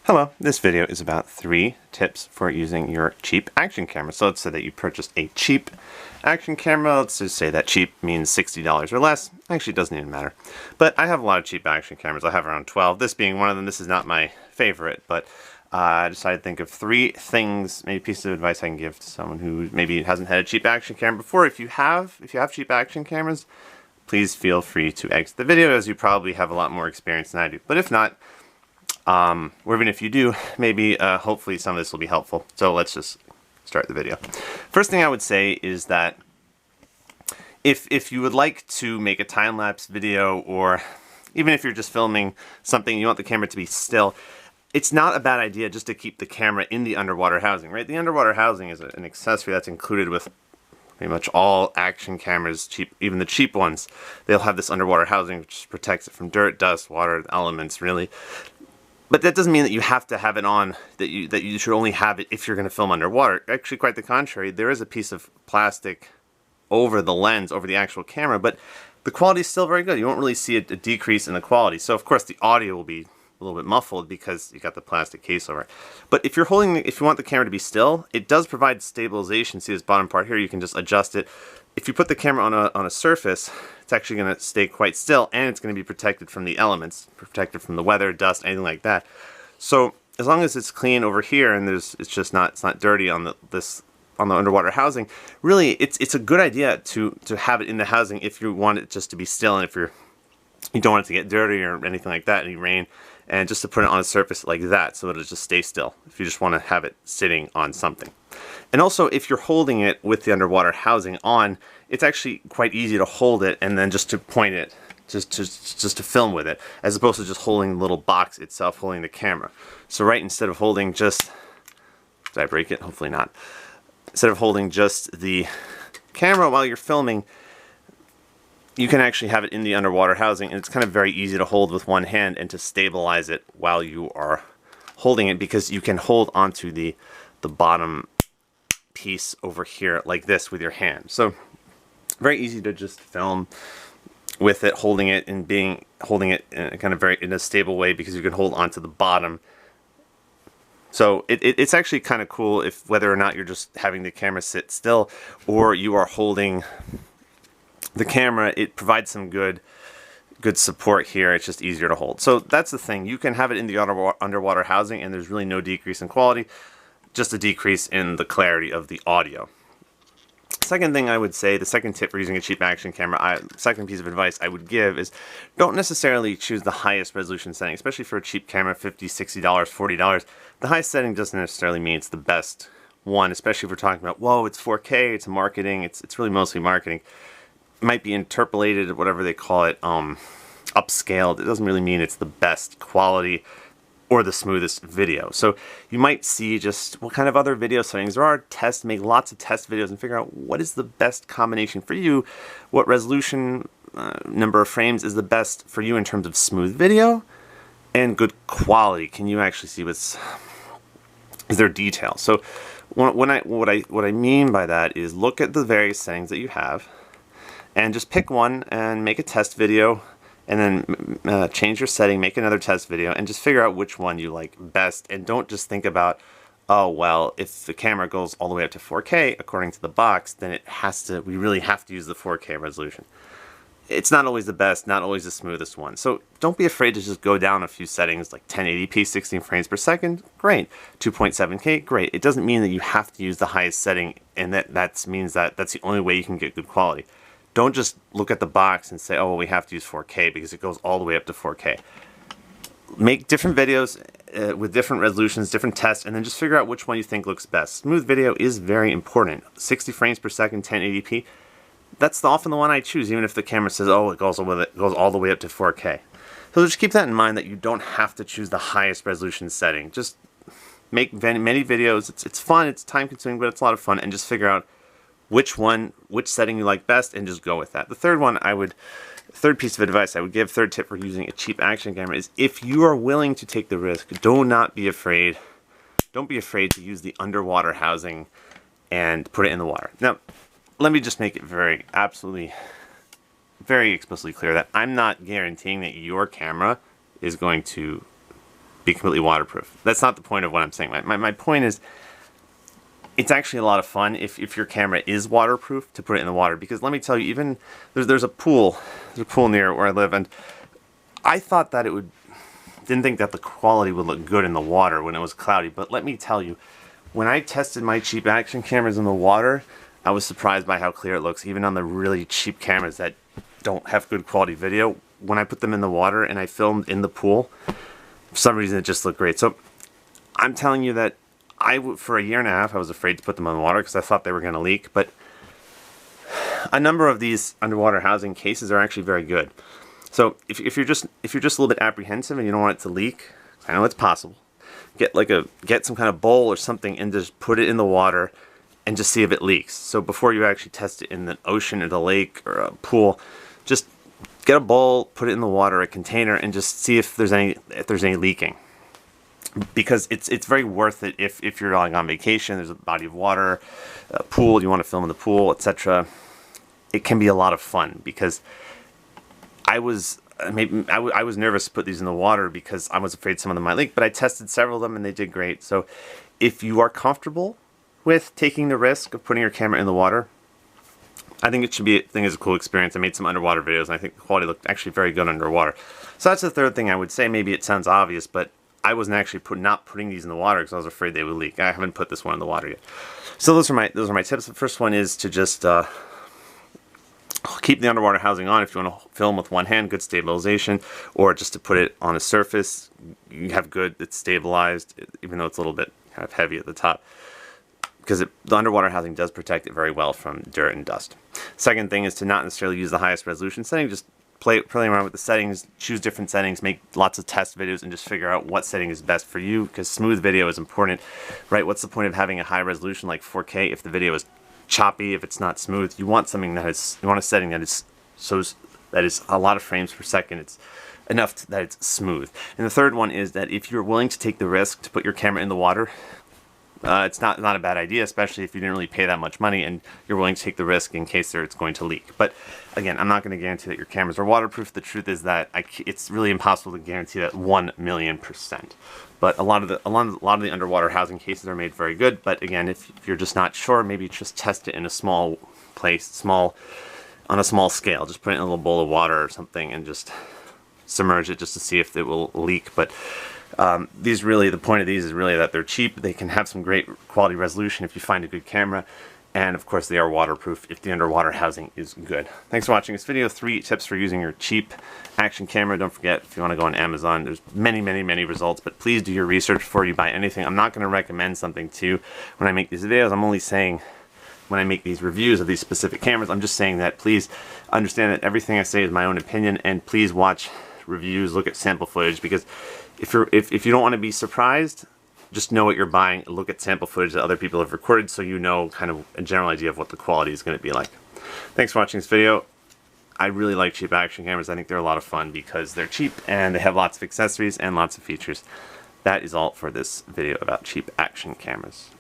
Hello, this video is about 3 tips for using your cheap action camera. So let's say that you purchased a cheap action camera. Let's just say that cheap means $60 or less. Actually, it doesn't even matter. But I have a lot of cheap action cameras. I have around 12. This being one of them. This is not my favorite, but I decided to think of 3 things, maybe pieces of advice I can give to someone who maybe hasn't had a cheap action camera before. If you have cheap action cameras, please feel free to exit the video, as you probably have a lot more experience than I do. But if not, or even if you do, maybe hopefully some of this will be helpful. So let's just start the video. First thing I would say is that if you would like to make a time-lapse video, or even if you're just filming something, you want the camera to be still, it's not a bad idea just to keep the camera in the underwater housing, right? The underwater housing is an accessory that's included with pretty much all action cameras, cheap, even the cheap ones. They'll have this underwater housing which protects it from dirt, dust, water, elements, really. But that doesn't mean that you have to have it on, that you should only have it if you're going to film underwater. Actually, quite the contrary. There is a piece of plastic over the lens, over the actual camera, but the quality is still very good. You won't really see a decrease in the quality. So, of course, the audio will be a little bit muffled because you got the plastic case over it. But if you want the camera to be still, it does provide stabilization. See this bottom part here? You can just adjust it. If you put the camera on a surface, it's actually going to stay quite still, and it's going to be protected from the elements, protected from the weather, dust, anything like that. So as long as it's clean over here and it's not dirty on the underwater housing, really it's a good idea to have it in the housing if you want it just to be still, and if you don't want it to get dirty or anything like that, any rain, and just to put it on a surface like that so it'll just stay still if you just want to have it sitting on something. And also, if you're holding it with the underwater housing on, it's actually quite easy to hold it and then just to point it, just to film with it, as opposed to just holding the little box itself, holding the camera. So instead of holding just, did I break it? Hopefully not. Instead of holding just the camera while you're filming, you can actually have it in the underwater housing, and it's kind of very easy to hold with one hand and to stabilize it while you are holding it, because you can hold onto the bottom piece over here like this with your hand. So very easy to just film with it, holding it in a kind of in a stable way, because you can hold onto the bottom. So it's actually kind of cool if whether or not you're just having the camera sit still or you are holding the camera, it provides some good support here. It's just easier to hold. So that's the thing. You can have it in the underwater housing and there's really no decrease in quality, just a decrease in the clarity of the audio. Second thing I would say, the second tip for using a cheap action camera, second piece of advice I would give is don't necessarily choose the highest resolution setting, especially for a cheap camera, $50, $60, $40. The highest setting doesn't necessarily mean it's the best one, especially if we're talking about, whoa, it's 4K, it's marketing, it's really mostly marketing. It might be interpolated, whatever they call it, upscaled. It doesn't really mean it's the best quality or the smoothest video. So you might see just what kind of other video settings there are. Make lots of test videos and figure out what is the best combination for you, what resolution, number of frames is the best for you in terms of smooth video and good quality. Can you actually see is there detail? So what I mean by that is look at the various settings that you have and just pick one and make a test video, and then change your setting, make another test video, and just figure out which one you like best. And don't just think about, oh, well, if the camera goes all the way up to 4K, according to the box, then we really have to use the 4K resolution. It's not always the best, not always the smoothest one. So don't be afraid to just go down a few settings, like 1080p, 16 frames per second, great. 2.7K, great. It doesn't mean that you have to use the highest setting, and that means that that's the only way you can get good quality. Don't just look at the box and say, oh, well, we have to use 4K because it goes all the way up to 4K. Make different videos with different resolutions, different tests, and then just figure out which one you think looks best. Smooth video is very important. 60 frames per second, 1080p. That's often the one I choose, even if the camera says, oh, it goes all the way up to 4K. So just keep that in mind, that you don't have to choose the highest resolution setting. Just make many videos. It's fun, it's time consuming, but it's a lot of fun, and just figure out which setting you like best and just go with that. The third piece of advice I would give, third tip for using a cheap action camera, is if you are willing to take the risk, don't be afraid to use the underwater housing and put it in the water. Now, let me just make it very explicitly clear that I'm not guaranteeing that your camera is going to be completely waterproof. That's not the point of what I'm saying. My point is, it's actually a lot of fun if your camera is waterproof to put it in the water, because let me tell you, even there's a pool near where I live, and I thought that didn't think that the quality would look good in the water when it was cloudy, but let me tell you, when I tested my cheap action cameras in the water, I was surprised by how clear it looks, even on the really cheap cameras that don't have good quality video. When I put them in the water and I filmed in the pool, for some reason it just looked great. So I'm telling you that for a year and a half, I was afraid to put them on the water because I thought they were going to leak, but a number of these underwater housing cases are actually very good. So if you're just a little bit apprehensive and you don't want it to leak, I know it's possible. Get some kind of bowl or something and just put it in the water and just see if it leaks. So before you actually test it in the ocean or the lake or a pool, just get a bowl, put it in the water, a container, and just see if there's any leaking. Because it's very worth it if you're like on vacation, there's a body of water, a pool, you want to film in the pool, etc. It can be a lot of fun, because I was nervous to put these in the water because I was afraid some of them might leak, but I tested several of them and they did great. So if you are comfortable with taking the risk of putting your camera in the water, I think it's a cool experience. I made some underwater videos and I think the quality looked actually very good underwater. So that's the third thing I would say. Maybe it sounds obvious, but I wasn't actually not putting these in the water because I was afraid they would leak. I haven't put this one in the water yet. So those are my tips. The first one is to just keep the underwater housing on if you want to film with one hand, good stabilization, or just to put it on a surface, you have it's stabilized, even though it's a little bit kind of heavy at the top, because the underwater housing does protect it very well from dirt and dust. Second thing is to not necessarily use the highest resolution setting, just play around with the settings, choose different settings, make lots of test videos, and just figure out what setting is best for you, because smooth video is important, right? What's the point of having a high resolution like 4K if the video is choppy, if it's not smooth? You want something you want a setting that is a lot of frames per second. It's enough that it's smooth. And the third one is that if you're willing to take the risk to put your camera in the water, it's not a bad idea, especially if you didn't really pay that much money and you're willing to take the risk in case it's going to leak. But again, I'm not going to guarantee that your cameras are waterproof. The truth is that it's really impossible to guarantee that 1,000,000%. But a lot of the underwater housing cases are made very good. But again, if you're just not sure, maybe just test it in a small place, on a small scale. Just put it in a little bowl of water or something and just submerge it just to see if it will leak. But the point of these is really that they're cheap. They can have some great quality resolution if you find a good camera. And of course they are waterproof if the underwater housing is good. Thanks for watching this video. 3 tips for using your cheap action camera. Don't forget, if you want to go on Amazon, there's many results, but please do your research before you buy anything. I'm not going to recommend something to you when I make these videos. I'm only saying when I make these reviews of these specific cameras, I'm just saying that please understand that everything I say is my own opinion, and please watch reviews, look at sample footage, because if you don't want to be surprised, just know what you're buying, look at sample footage that other people have recorded so you know kind of a general idea of what the quality is going to be like. Thanks for watching this video. I really like cheap action cameras. I think they're a lot of fun because they're cheap and they have lots of accessories and lots of features. That is all for this video about cheap action cameras.